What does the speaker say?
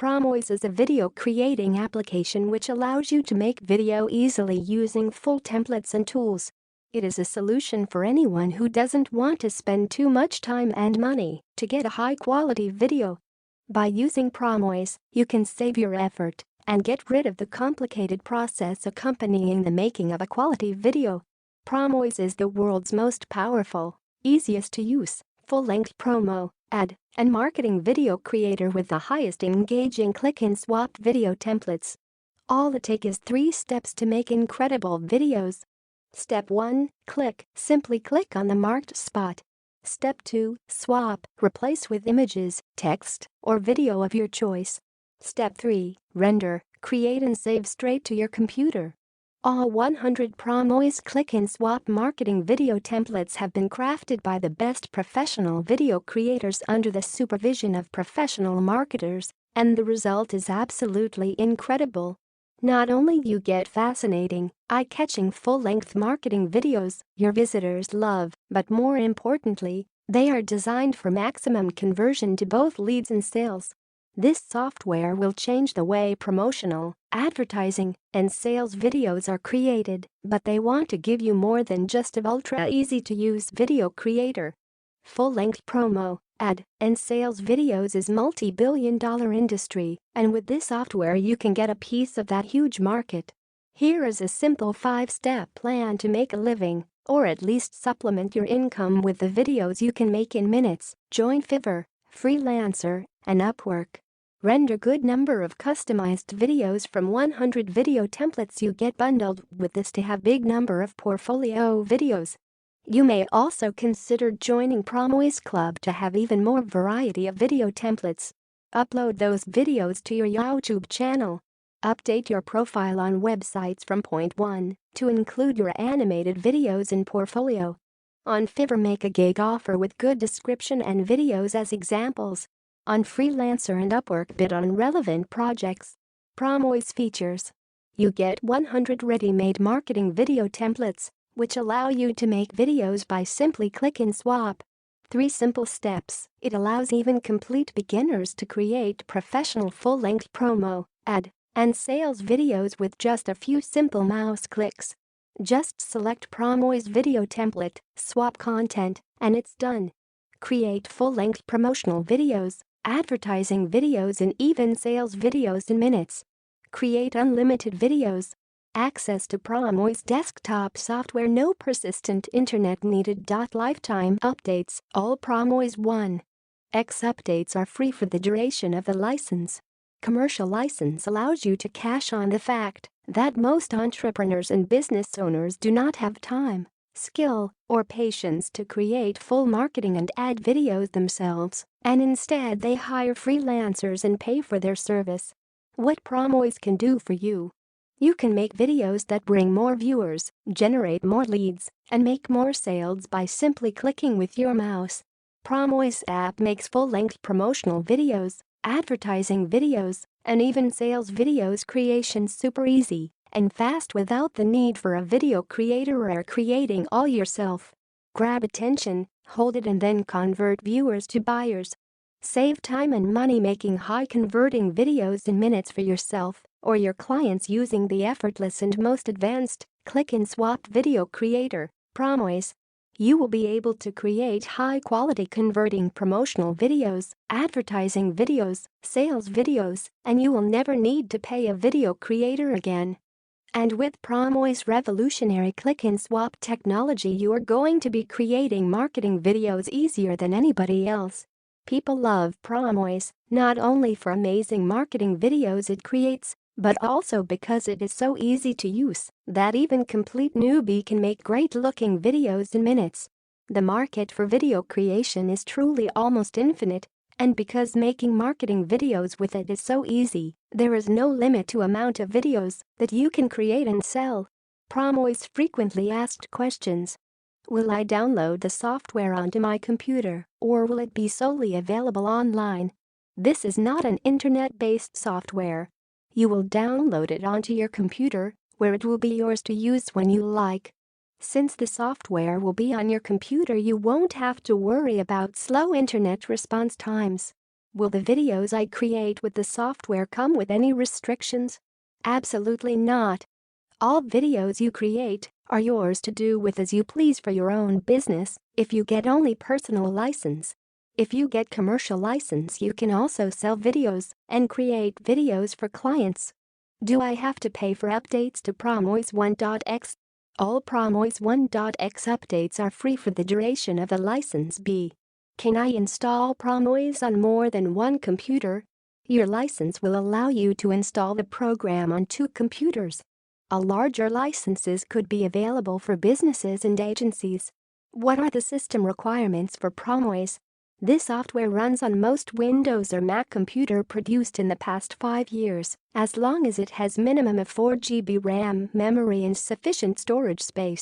Promoyze is a video creating application which allows you to make video easily using full templates and tools. It is a solution for anyone who doesn't want to spend too much time and money to get a high-quality video. By using Promoyze, you can save your effort and get rid of the complicated process accompanying the making of a quality video. Promoyze is the world's most powerful, easiest to use, full-length promo, ad, and marketing video creator with the highest engaging click-and-swap video templates. All it takes is 3 steps to make incredible videos. Step 1. Simply click on the marked spot. Step 2. Swap, replace with images, text, or video of your choice. Step 3. Render, create and save straight to your computer. All 100 Promoyze click-and-swap marketing video templates have been crafted by the best professional video creators under the supervision of professional marketers, and the result is absolutely incredible. Not only you get fascinating, eye-catching full-length marketing videos your visitors love, but more importantly, they are designed for maximum conversion to both leads and sales. This software will change the way promotional, advertising, and sales videos are created, but they want to give you more than just an ultra-easy-to-use video creator. Full-length promo, ad, and sales videos is multi-billion-dollar industry, and with this software you can get a piece of that huge market. Here is a simple 5-step plan to make a living, or at least supplement your income with the videos you can make in minutes. Join Fiverr, Freelancer, and Upwork. Render good number of customized videos from 100 video templates. You get bundled with this to have big number of portfolio videos. You may also consider joining Promoyze Club to have even more variety of video templates. Upload those videos to your YouTube channel. Update your profile on websites from point 1 to include your animated videos in portfolio. On Fiverr, make a gig offer with good description and videos as examples. On Freelancer and Upwork, bid on relevant projects. Promoyze features. You get 100 ready-made marketing video templates, which allow you to make videos by simply click and swap. 3 simple steps. It allows even complete beginners to create professional full-length promo, ad, and sales videos with just a few simple mouse clicks. Just select Promoyze video template, swap content, and it's done. Create full-length promotional videos, advertising videos, and even sales videos in minutes. Create unlimited videos. Access to Promoyze desktop software, no persistent internet needed. Lifetime updates. All Promoyze 1x updates are free for the duration of the license. Commercial license allows you to cash on the fact that most entrepreneurs and business owners do not have time, skill, or patience to create full marketing and ad videos themselves, and instead they hire freelancers and pay for their service. What Promoyze can do for you? You can make videos that bring more viewers, generate more leads, and make more sales by simply clicking with your mouse. Promoyze app makes full-length promotional videos, advertising videos, and even sales videos creation super easy and fast without the need for a video creator or creating all yourself. Grab attention, hold it, and then convert viewers to buyers. Save time and money making high-converting videos in minutes for yourself or your clients using the effortless and most advanced click-and-swap video creator, Promoyze. You will be able to create high-quality converting promotional videos, advertising videos, sales videos, and you will never need to pay a video creator again. And with Promoyze revolutionary click-and-swap technology, you are going to be creating marketing videos easier than anybody else. People love Promoyze, not only for amazing marketing videos it creates, but also because it is so easy to use that even complete newbie can make great-looking videos in minutes. The market for video creation is truly almost infinite, and because making marketing videos with it is so easy, there is no limit to amount of videos that you can create and sell. Promoyze frequently asked questions. Will I download the software onto my computer, or will it be solely available online? This is not an internet-based software. You will download it onto your computer, where it will be yours to use when you like. Since the software will be on your computer, you won't have to worry about slow internet response times. Will the videos I create with the software come with any restrictions? Absolutely not. All videos you create are yours to do with as you please for your own business if you get only personal license. If you get commercial license, you can also sell videos and create videos for clients. Do I have to pay for updates to Promoyze 1.x? All Promoyze 1.x updates are free for the duration of the license. B. Can I install Promoyze on more than one computer? Your license will allow you to install the program on 2 computers. A larger licenses could be available for businesses and agencies. What are the system requirements for Promoyze? This software runs on most Windows or Mac computer produced in the past 5 years, as long as it has minimum of 4 GB RAM memory and sufficient storage space.